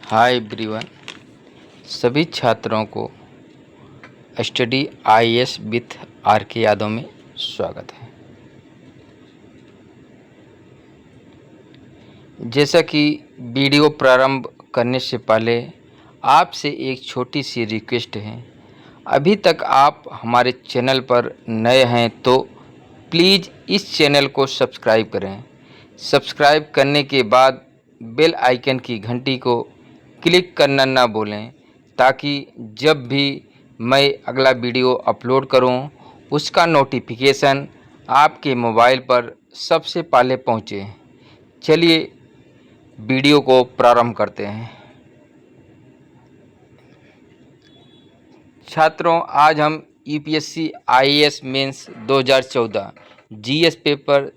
Hi everyone. सभी छात्रों को स्टडी आईएएस विथ आर के यादव में स्वागत है। जैसा कि वीडियो प्रारंभ करने से पहले आपसे एक छोटी सी रिक्वेस्ट है। अभी तक आप हमारे चैनल पर नए हैं तो प्लीज़ इस चैनल को सब्सक्राइब करें। सब्सक्राइब करने के बाद बेल आइकन की घंटी को क्लिक करना ना भूलें, ताकि जब भी मैं अगला वीडियो अपलोड करूं, उसका नोटिफिकेशन आपके मोबाइल पर सबसे पहले पहुंचे। चलिए वीडियो को प्रारंभ करते हैं। छात्रों, आज हम UPSC IAS mains 2014 GS paper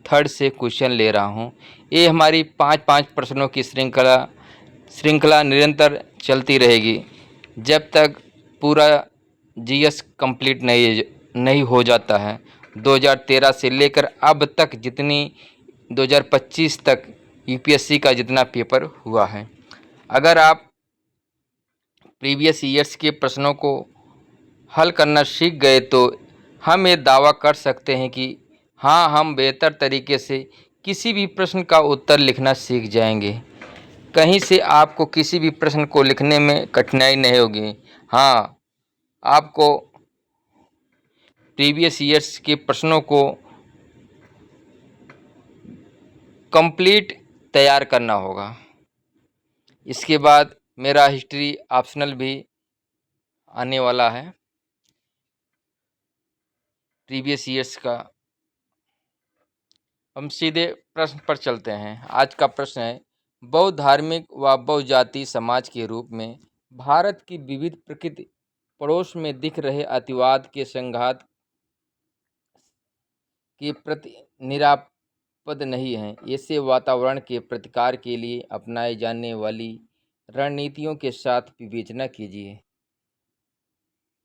third से क्वेश्चन ले रहा हूं। ये हमारी 5-5 प्रश्नों की श्रृंखला निरंतर चलती रहेगी जब तक पूरा जीएस कंप्लीट नहीं हो जाता है। 2013 से लेकर अब तक जितनी 2025 तक यूपीएससी का जितना पेपर हुआ है, अगर आप प्रीवियस ईयर्स के प्रश्नों को हल करना सीख गए तो हम ये दावा कर सकते हैं कि हाँ, हम बेहतर तरीके से किसी भी प्रश्न का उत्तर लिखना सीख जाएंगे। कहीं से आपको किसी भी प्रश्न को लिखने में कठिनाई नहीं होगी। हाँ, आपको प्रीवियस ईयर्स के प्रश्नों को कंप्लीट तैयार करना होगा। इसके बाद मेरा हिस्ट्री ऑप्शनल भी आने वाला है प्रीवियस ईयर्स का। हम सीधे प्रश्न पर चलते हैं। आज का प्रश्न है, बौद्ध धार्मिक व बहुजातीय समाज के रूप में भारत की विविध प्रकृति पड़ोस में दिख रहे अतिवाद के संघात के प्रति निरापद नहीं है। ऐसे वातावरण के प्रतिकार के लिए अपनाई जाने वाली रणनीतियों के साथ विवेचना कीजिए।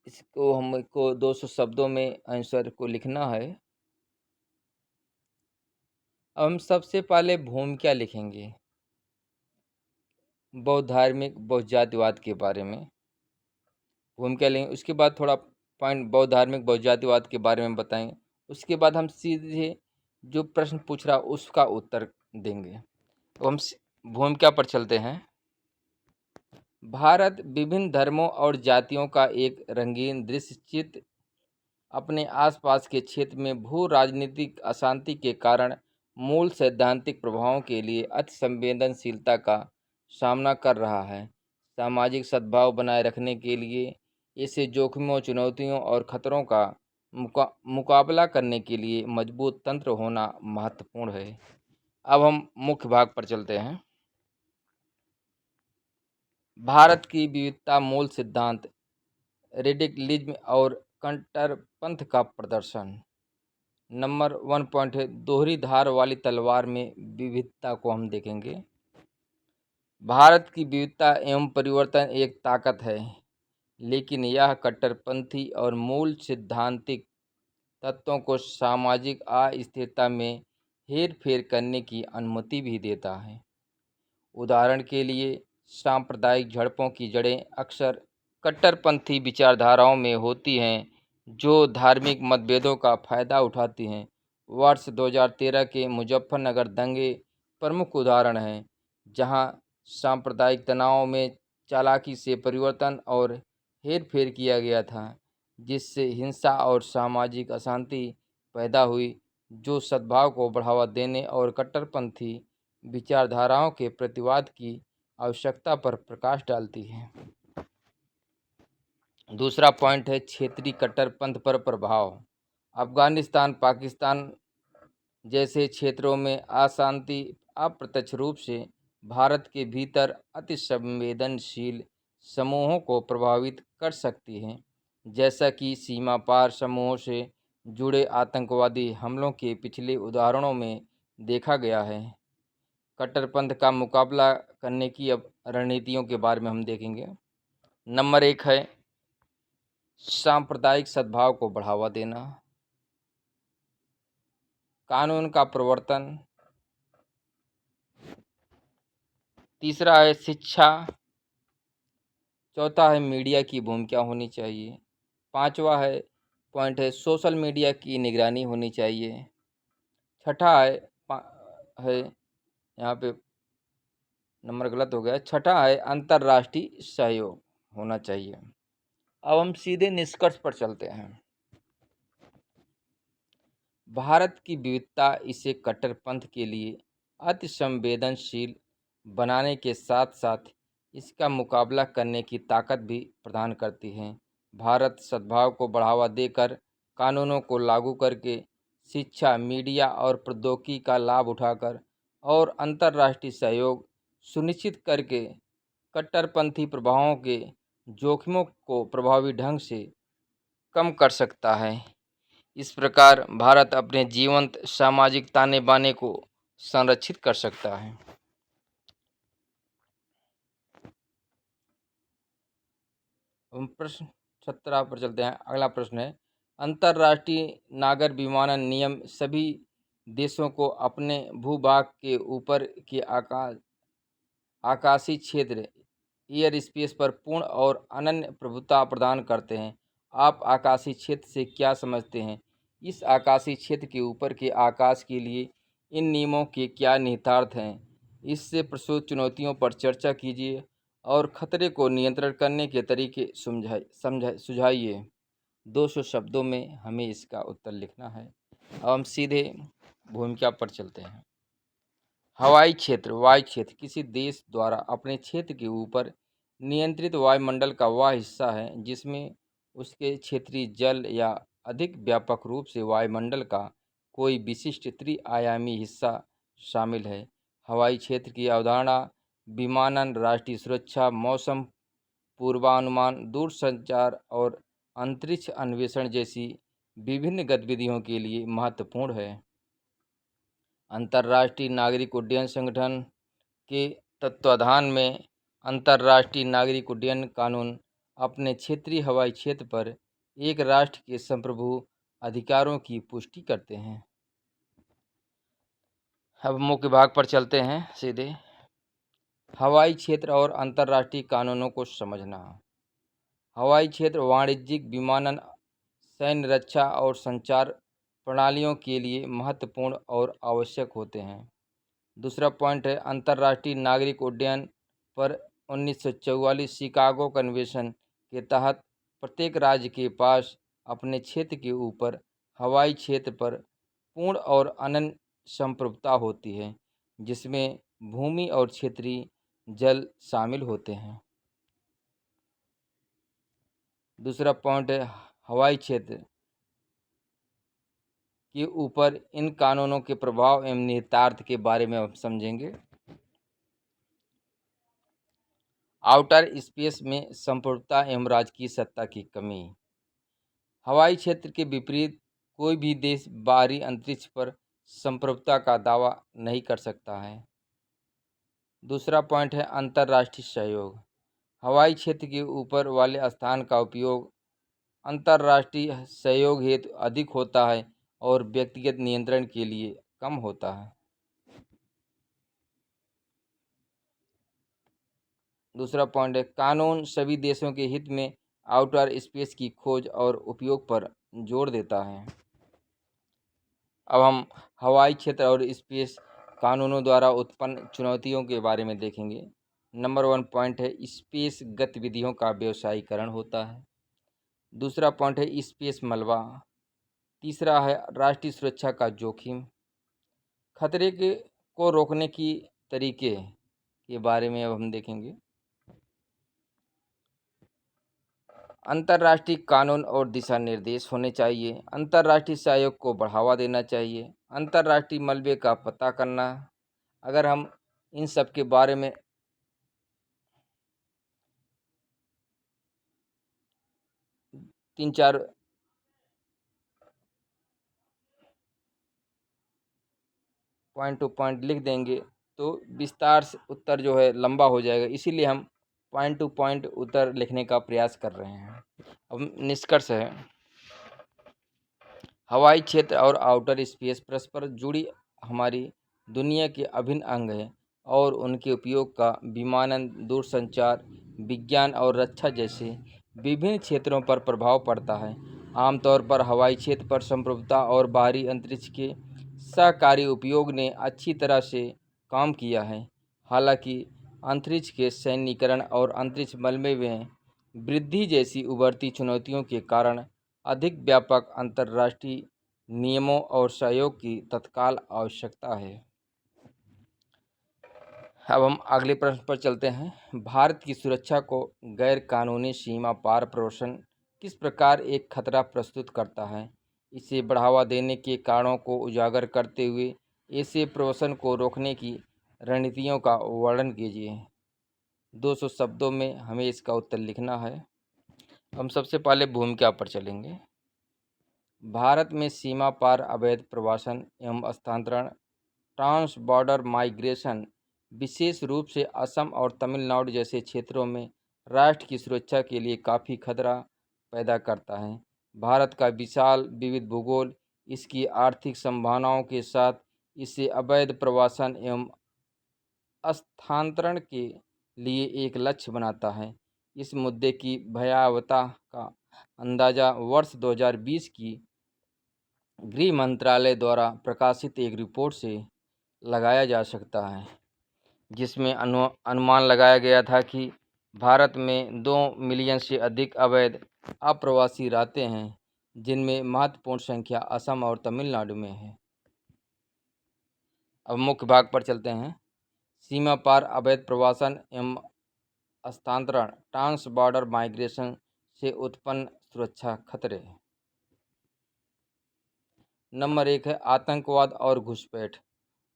इसको हमको 200 शब्दों में आंसर को लिखना है। अब हम सबसे पहले भूमिका लिखेंगे बौद्ध धार्मिक बहुजातिवाद के बारे में भूमिका लेंगे। उसके बाद थोड़ा पॉइंट बौद्ध धार्मिक बहुजातिवाद के बारे में बताएंगे। उसके बाद हम सीधे जो प्रश्न पूछ रहा उसका उत्तर देंगे। तो हम भूमिका पर चलते हैं। भारत विभिन्न धर्मों और जातियों का एक रंगीन दृश्य चित्र अपने आसपास के क्षेत्र में भू राजनीतिक अशांति के कारण मूल सैद्धांतिक प्रभावों के लिए अति संवेदनशीलता का सामना कर रहा है। सामाजिक सद्भाव बनाए रखने के लिए ऐसे जोखिमों, चुनौतियों और खतरों का मुकाबला करने के लिए मजबूत तंत्र होना महत्वपूर्ण है। अब हम मुख्य भाग पर चलते हैं। भारत की विविधता मूल सिद्धांत, रेडिकलिज्म और कट्टरपंथ का प्रदर्शन। नंबर 1 पॉइंट है, दोहरी धार वाली तलवार में विविधता को हम देखेंगे। भारत की विविधता एवं परिवर्तन एक ताकत है, लेकिन यह कट्टरपंथी और मूल सिद्धांतिक तत्वों को सामाजिक अस्थिरता में हेरफेर करने की अनुमति भी देता है। उदाहरण के लिए, सांप्रदायिक झड़पों की जड़ें अक्सर कट्टरपंथी विचारधाराओं में होती हैं, जो धार्मिक मतभेदों का फायदा उठाती हैं। वर्ष 2013 के मुजफ्फरनगर दंगे प्रमुख उदाहरण हैं, जहां सांप्रदायिक तनाव में चालाकी से परिवर्तन और हेरफेर किया गया था, जिससे हिंसा और सामाजिक अशांति पैदा हुई, जो सद्भाव को बढ़ावा देने और कट्टरपंथी विचारधाराओं के प्रतिवाद की आवश्यकता पर प्रकाश डालती है। दूसरा पॉइंट है, क्षेत्रीय कट्टरपंथ पर प्रभाव। अफगानिस्तान, पाकिस्तान जैसे क्षेत्रों में अशांति अप्रत्यक्ष रूप से भारत के भीतर अति संवेदनशील समूहों को प्रभावित कर सकती है, जैसा कि सीमा पार समूहों से जुड़े आतंकवादी हमलों के पिछले उदाहरणों में देखा गया है। कट्टरपंथ का मुकाबला करने की अब रणनीतियों के बारे में हम देखेंगे। नंबर 1 है, सांप्रदायिक सद्भाव को बढ़ावा देना, कानून का प्रवर्तन, तीसरा है शिक्षा, चौथा है मीडिया की भूमिका होनी चाहिए, पांचवा है पॉइंट है सोशल मीडिया की निगरानी होनी चाहिए, छठा है यहाँ पे नंबर गलत हो गया, छठा है अंतर्राष्ट्रीय सहयोग होना चाहिए। अब हम सीधे निष्कर्ष पर चलते हैं। भारत की विविधता इसे कट्टरपंथ के लिए अति संवेदनशील बनाने के साथ साथ इसका मुकाबला करने की ताकत भी प्रदान करती है। भारत सद्भाव को बढ़ावा देकर, कानूनों को लागू करके, शिक्षा, मीडिया और प्रौद्योगिकी का लाभ उठाकर और अंतर्राष्ट्रीय सहयोग सुनिश्चित करके कट्टरपंथी प्रभावों के जोखिमों को प्रभावी ढंग से कम कर सकता है। इस प्रकार भारत अपने जीवंत सामाजिक ताने बाने को संरक्षित कर सकता है। हम प्रश्न 17 पर चलते हैं। अगला प्रश्न है, अंतर्राष्ट्रीय नागर विमानन नियम सभी देशों को अपने भूभाग के ऊपर के आकाशीय क्षेत्र एयर स्पेस पर पूर्ण और अनन्य प्रभुता प्रदान करते हैं। आप आकाशीय क्षेत्र से क्या समझते हैं? इस आकाशीय क्षेत्र के ऊपर के आकाश के लिए इन नियमों के क्या निहितार्थ हैं? इससे प्रस्तुत चुनौतियों पर चर्चा कीजिए और खतरे को नियंत्रण करने के तरीके सुझाइए। 200 शब्दों में हमें इसका उत्तर लिखना है। अब हम सीधे भूमिका पर चलते हैं। हवाई क्षेत्र, वायु क्षेत्र किसी देश द्वारा अपने क्षेत्र के ऊपर नियंत्रित वायुमंडल का वह हिस्सा है जिसमें उसके क्षेत्रीय जल या अधिक व्यापक रूप से वायुमंडल का कोई विशिष्ट त्रि-आयामी हिस्सा शामिल है। हवाई क्षेत्र की अवधारणा विमानन, राष्ट्रीय सुरक्षा, मौसम पूर्वानुमान, दूरसंचार और अंतरिक्ष अन्वेषण जैसी विभिन्न गतिविधियों के लिए महत्वपूर्ण है। अंतर्राष्ट्रीय नागरिक उड्डयन संगठन के तत्वाधान में अंतर्राष्ट्रीय नागरिक उड्डयन कानून अपने क्षेत्रीय हवाई क्षेत्र पर एक राष्ट्र के संप्रभु अधिकारों की पुष्टि करते हैं। अब मुख्य भाग पर चलते हैं सीधे। हवाई क्षेत्र और अंतर्राष्ट्रीय कानूनों को समझना। हवाई क्षेत्र वाणिज्यिक विमानन, सैन्य रक्षा और संचार प्रणालियों के लिए महत्वपूर्ण और आवश्यक होते हैं। दूसरा पॉइंट है अंतर्राष्ट्रीय नागरिक उड्डयन पर 1944 शिकागो कन्वेंशन के तहत प्रत्येक राज्य के पास अपने क्षेत्र के ऊपर हवाई क्षेत्र पर पूर्ण और अनन्य संप्रभुता होती है, जिसमें भूमि और क्षेत्रीय जल शामिल होते हैं। दूसरा पॉइंट है हवाई क्षेत्र के ऊपर इन कानूनों के प्रभाव एवं निहितार्थ के बारे में हम समझेंगे। आउटर स्पेस में संप्रभुता एवं राजकीय सत्ता की कमी। हवाई क्षेत्र के विपरीत कोई भी देश बाहरी अंतरिक्ष पर संप्रभुता का दावा नहीं कर सकता है। दूसरा पॉइंट है अंतर्राष्ट्रीय सहयोग। हवाई क्षेत्र के ऊपर वाले स्थान का उपयोग अंतर्राष्ट्रीय सहयोग हेतु अधिक होता है और व्यक्तिगत नियंत्रण के लिए कम होता है। दूसरा पॉइंट है कानून सभी देशों के हित में आउटर स्पेस की खोज और उपयोग पर जोर देता है। अब हम हवाई क्षेत्र और स्पेस कानूनों द्वारा उत्पन्न चुनौतियों के बारे में देखेंगे। नंबर 1 पॉइंट है स्पेस गतिविधियों का व्यवसायीकरण होता है। दूसरा पॉइंट है स्पेस मलबा। तीसरा है राष्ट्रीय सुरक्षा का जोखिम। खतरे को रोकने की तरीके के बारे में अब हम देखेंगे। अंतर्राष्ट्रीय कानून और दिशा निर्देश होने चाहिए। अंतर्राष्ट्रीय सहयोग को बढ़ावा देना चाहिए। अंतर्राष्ट्रीय मलबे का पता करना। अगर हम इन सब के बारे में तीन चार पॉइंट टू पॉइंट लिख देंगे तो विस्तार से उत्तर जो है लंबा हो जाएगा, इसीलिए हम पॉइंट टू पॉइंट उत्तर लिखने का प्रयास कर रहे हैं। अब निष्कर्ष है हवाई क्षेत्र और आउटर स्पेस परस्पर जुड़ी हमारी दुनिया के अभिन्न अंग हैं और उनके उपयोग का विमानन, दूरसंचार, विज्ञान और रक्षा जैसे विभिन्न क्षेत्रों पर प्रभाव पड़ता है। आमतौर पर हवाई क्षेत्र पर संप्रभुता और बाहरी अंतरिक्ष के सहकारी उपयोग ने अच्छी तरह से काम किया है। हालांकि अंतरिक्ष के सैन्यीकरण और अंतरिक्ष मलबे में वृद्धि जैसी उभरती चुनौतियों के कारण अधिक व्यापक अंतर्राष्ट्रीय नियमों और सहयोग की तत्काल आवश्यकता है। अब हम अगले प्रश्न पर चलते हैं। भारत की सुरक्षा को गैर कानूनी सीमा पार प्रवेशन किस प्रकार एक खतरा प्रस्तुत करता है? इसे बढ़ावा देने के कारणों को उजागर करते हुए ऐसे प्रवेशन को रोकने की रणनीतियों का वर्णन कीजिए। 200 शब्दों में हमें इसका उत्तर लिखना है। हम सबसे पहले भूमिका पर चलेंगे। भारत में सीमा पार अवैध प्रवासन एवं हस्तांतरण, ट्रांस बॉर्डर माइग्रेशन विशेष रूप से असम और तमिलनाडु जैसे क्षेत्रों में राष्ट्र की सुरक्षा के लिए काफ़ी खतरा पैदा करता है। भारत का विशाल विविध भूगोल इसकी आर्थिक संभावनाओं के साथ इसे अवैध प्रवासन एवं स्थानांतरण के लिए एक लक्ष्य बनाता है। इस मुद्दे की भयावहता का अंदाज़ा वर्ष 2020 की गृह मंत्रालय द्वारा प्रकाशित एक रिपोर्ट से लगाया जा सकता है, जिसमें अनुमान लगाया गया था कि भारत में 2 मिलियन से अधिक अवैध अप्रवासी रहते हैं, जिनमें महत्वपूर्ण संख्या असम और तमिलनाडु में है। अब मुख्य भाग पर चलते हैं। सीमा पार अवैध प्रवासन एवं हस्तांतरण, ट्रांस बॉर्डर माइग्रेशन से उत्पन्न सुरक्षा खतरे। नंबर 1 है आतंकवाद और घुसपैठ।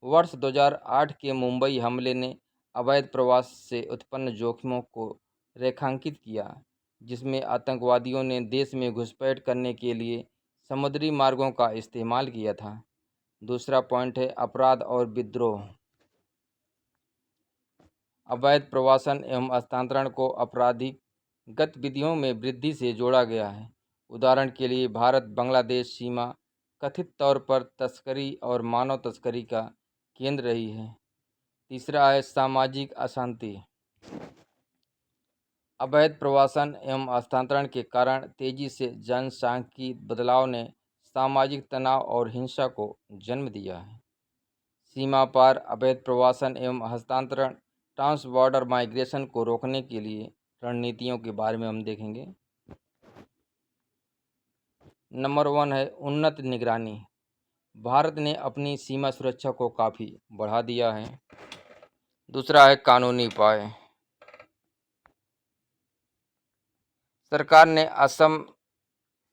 वर्ष 2008 के मुंबई हमले ने अवैध प्रवास से उत्पन्न जोखिमों को रेखांकित किया, जिसमें आतंकवादियों ने देश में घुसपैठ करने के लिए समुद्री मार्गों का इस्तेमाल किया था। दूसरा पॉइंट है अपराध और विद्रोह। अवैध प्रवासन एवं हस्तांतरण को आपराधिक गतिविधियों में वृद्धि से जोड़ा गया है। उदाहरण के लिए भारत बांग्लादेश सीमा कथित तौर पर तस्करी और मानव तस्करी का केंद्र रही है। तीसरा है सामाजिक अशांति। अवैध प्रवासन एवं हस्तांतरण के कारण तेजी से जनसांख्यिकीय बदलाव ने सामाजिक तनाव और हिंसा को जन्म दिया है। सीमा पार अवैध प्रवासन एवं हस्तांतरण, ट्रांस बॉर्डर माइग्रेशन को रोकने के लिए रणनीतियों के बारे में हम देखेंगे। नंबर 1 है उन्नत निगरानी। भारत ने अपनी सीमा सुरक्षा को काफ़ी बढ़ा दिया है। दूसरा है कानूनी उपाय। सरकार ने असम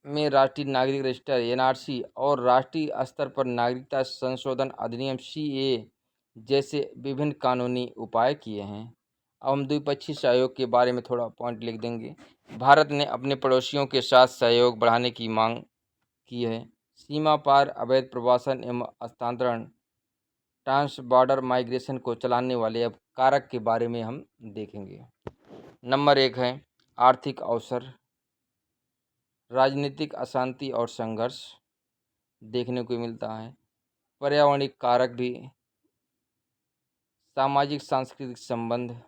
में राष्ट्रीय नागरिक रजिस्टर एनआरसी और राष्ट्रीय स्तर पर नागरिकता संशोधन अधिनियम सीएए जैसे विभिन्न कानूनी उपाय किए हैं। अब हम द्विपक्षीय सहयोग के बारे में थोड़ा पॉइंट लिख देंगे। भारत ने अपने पड़ोसियों के साथ सहयोग बढ़ाने की मांग की है। सीमा पार अवैध प्रवासन एवं हस्तांतरण, ट्रांस बॉर्डर माइग्रेशन को चलाने वाले अब कारक के बारे में हम देखेंगे। नंबर 1 है आर्थिक अवसर। राजनीतिक अशांति और संघर्ष देखने को मिलता है। पर्यावरणिक कारक भी, सामाजिक सांस्कृतिक संबंध।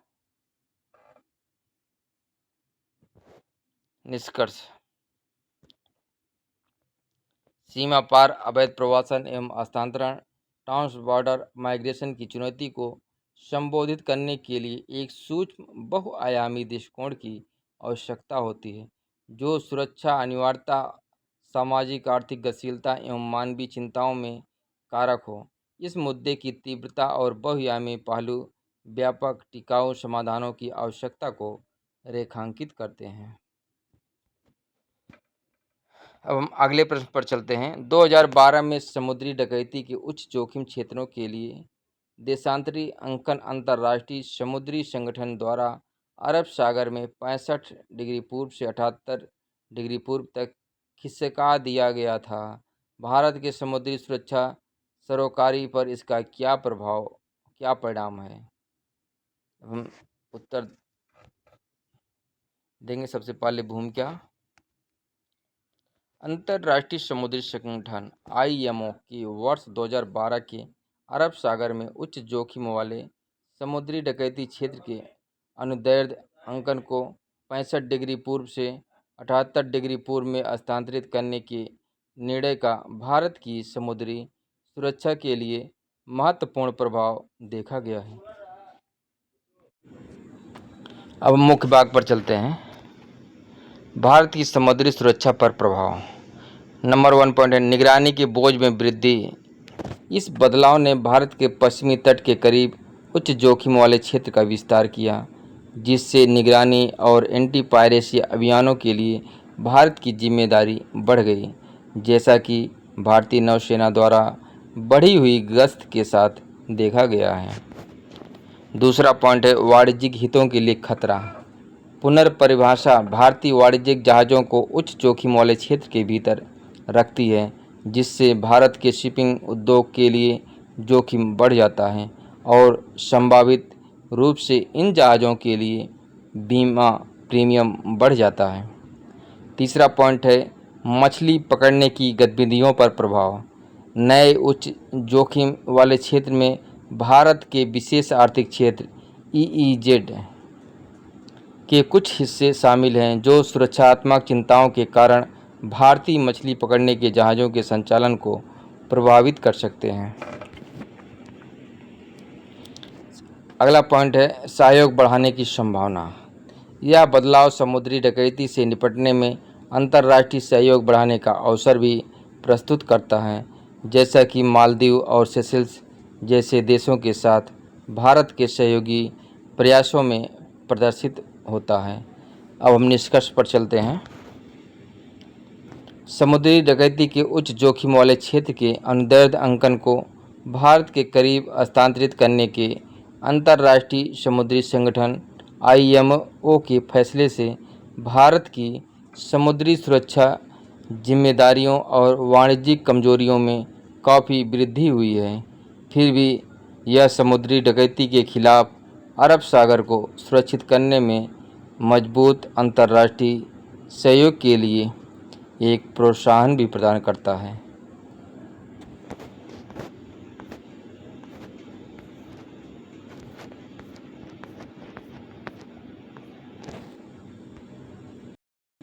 निष्कर्ष, सीमा पार अवैध प्रवासन एवं हस्तांतरण, ट्रांस बॉर्डर माइग्रेशन की चुनौती को संबोधित करने के लिए एक सूक्ष्म बहुआयामी दृष्टिकोण की आवश्यकता होती है, जो सुरक्षा, अनिवार्यता, सामाजिक आर्थिक गतिशीलता एवं मानवीय चिंताओं में कारक हो। इस मुद्दे की तीव्रता और बहुआयामी पहलू व्यापक टिकाऊ समाधानों की आवश्यकता को रेखांकित करते हैं। अब हम अगले प्रश्न पर चलते हैं। 2012 में समुद्री डकैती के उच्च जोखिम क्षेत्रों के लिए देशांतरी अंकन अंतर्राष्ट्रीय समुद्री संगठन द्वारा अरब सागर में 65 डिग्री पूर्व से 78 डिग्री पूर्व तक खिसका दिया गया था। भारत के समुद्री सुरक्षा सरोकारी पर इसका क्या परिणाम है? हम उत्तर देंगे। सबसे पहले भूमिका। अंतर्राष्ट्रीय समुद्री संगठन आईएमओ की वर्ष 2012 के अरब सागर में उच्च जोखिम वाले समुद्री डकैती क्षेत्र के अनुदैर्ध्य अंकन को 65 डिग्री पूर्व से 78 डिग्री पूर्व में स्थानांतरित करने के निर्णय का भारत की समुद्री सुरक्षा के लिए महत्वपूर्ण प्रभाव देखा गया है। अब मुख्य भाग पर चलते हैं। भारत की समुद्री सुरक्षा पर प्रभाव। नंबर 1 पॉइंट है निगरानी के बोझ में वृद्धि। इस बदलाव ने भारत के पश्चिमी तट के करीब उच्च जोखिम वाले क्षेत्र का विस्तार किया, जिससे निगरानी और एंटी पायरेसी अभियानों के लिए भारत की जिम्मेदारी बढ़ गई, जैसा कि भारतीय नौसेना द्वारा बढ़ी हुई गश्त के साथ देखा गया है। दूसरा पॉइंट है वाणिज्यिक हितों के लिए खतरा। पुनर्परिभाषा भारतीय वाणिज्यिक जहाज़ों को उच्च जोखिम वाले क्षेत्र के भीतर रखती है, जिससे भारत के शिपिंग उद्योग के लिए जोखिम बढ़ जाता है और संभावित रूप से इन जहाज़ों के लिए बीमा प्रीमियम बढ़ जाता है। तीसरा पॉइंट है मछली पकड़ने की गतिविधियों पर प्रभाव। नए उच्च जोखिम वाले क्षेत्र में भारत के विशेष आर्थिक क्षेत्र EEZ के कुछ हिस्से शामिल हैं, जो सुरक्षात्मक चिंताओं के कारण भारतीय मछली पकड़ने के जहाज़ों के संचालन को प्रभावित कर सकते हैं। अगला पॉइंट है सहयोग बढ़ाने की संभावना। यह बदलाव समुद्री डकैती से निपटने में अंतर्राष्ट्रीय सहयोग बढ़ाने का अवसर भी प्रस्तुत करता है, जैसा कि मालदीव और सेशेल्स जैसे देशों के साथ भारत के सहयोगी प्रयासों में प्रदर्शित होता है। अब हम निष्कर्ष पर चलते हैं। समुद्री डकैती के उच्च जोखिम वाले क्षेत्र के अनुदैर्ध्य अंकन को भारत के करीब हस्तांतरित करने के अंतर्राष्ट्रीय समुद्री संगठन IMO के फैसले से भारत की समुद्री सुरक्षा जिम्मेदारियों और वाणिज्यिक कमजोरियों में काफ़ी वृद्धि हुई है। फिर भी यह समुद्री डकैती के खिलाफ अरब सागर को सुरक्षित करने में मजबूत अंतर्राष्ट्रीय सहयोग के लिए एक प्रोत्साहन भी प्रदान करता है।